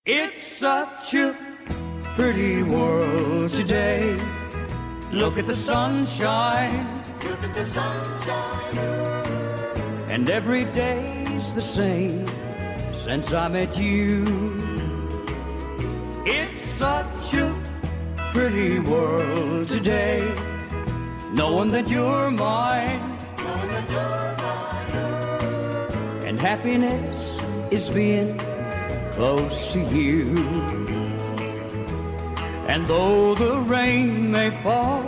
It's such a pretty world today. Look at the sunshine. Look at the sunshine. And every day's the same since I met you. It's such a pretty world today, knowing that you're mine. Knowing that you're mine. And happiness is being close to you. And though the rain may fall,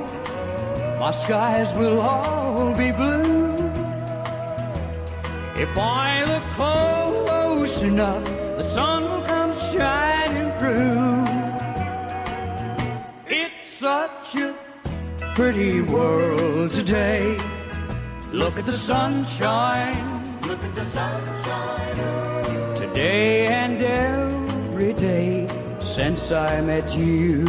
my skies will all be blue. If I look close enough, the sun will come shining through. It's such a pretty world today. Look at the sunshine. Look at the sunshine. Today and every day since I met you.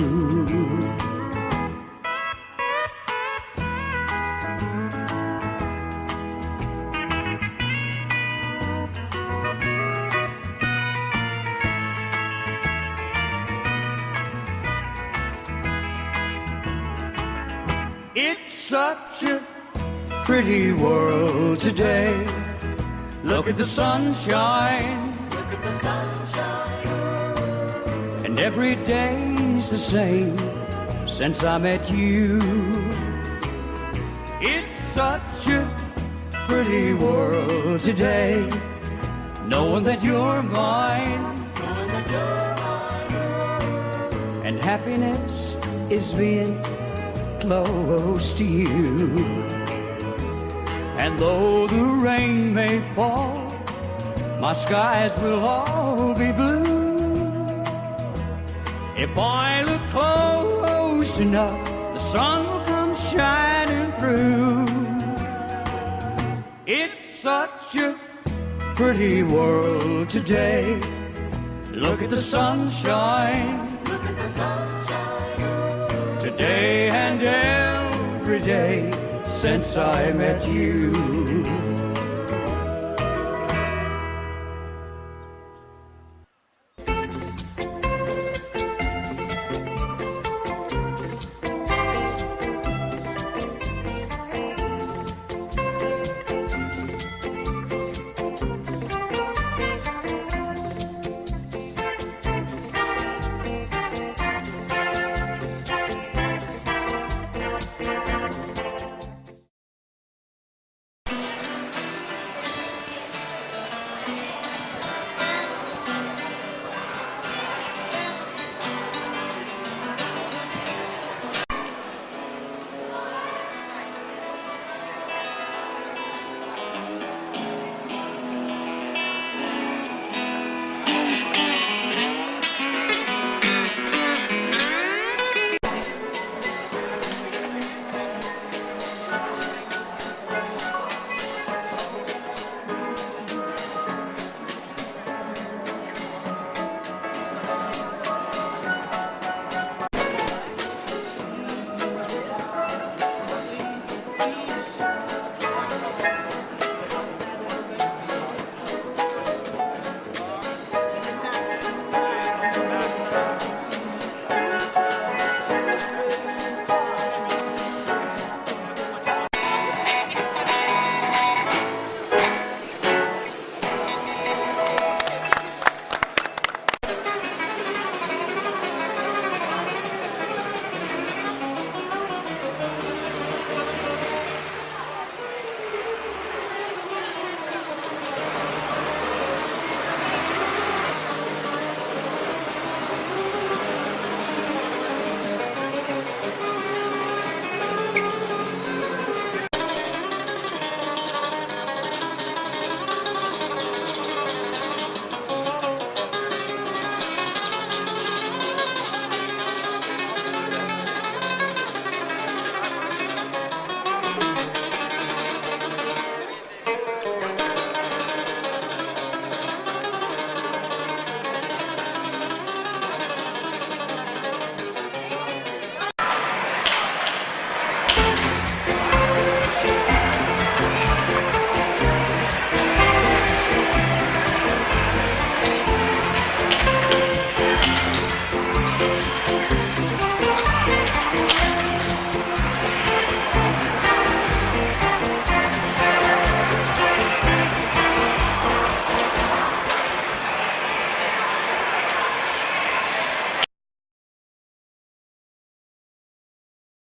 It's such a pretty world today. Look at the sunshine. Look at the sunshine. And every day's the same since I met you. It's such a pretty world today, knowing that you're mine. Knowing that you're mine. And happiness is being close to you. And though the rain may fall, my skies will all be blue. If I look close enough, the sun will come shining through. It's such a pretty world today. Look at the sunshine. Look at the sunshine. Today and every day since I met you.